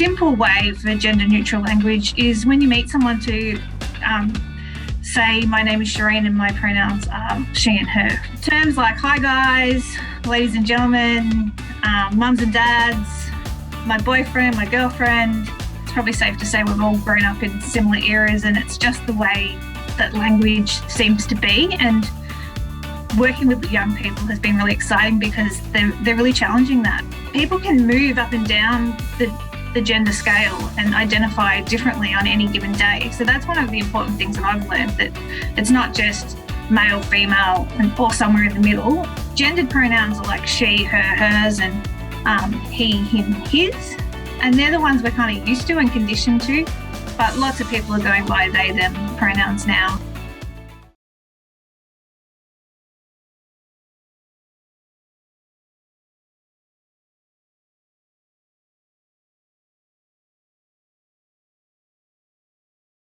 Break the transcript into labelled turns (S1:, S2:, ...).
S1: simple way for gender neutral language is when you meet someone to say, my name is Sherene and my pronouns are she and her. Terms like hi guys, ladies and gentlemen, mums and dads, my boyfriend, my girlfriend. It's probably safe to say we've all grown up in similar eras, and it's just the way that language seems to be. And working with young people has been really exciting because they're really challenging that. People can move up and down the gender scale and identify differently on any given day. So that's one of the important things that I've learned, that it's not just male, female, or somewhere in the middle. Gendered pronouns are like she, her, hers, and he, him, his. And they're the ones we're kind of used to and conditioned to. But lots of people are going by they, them pronouns now.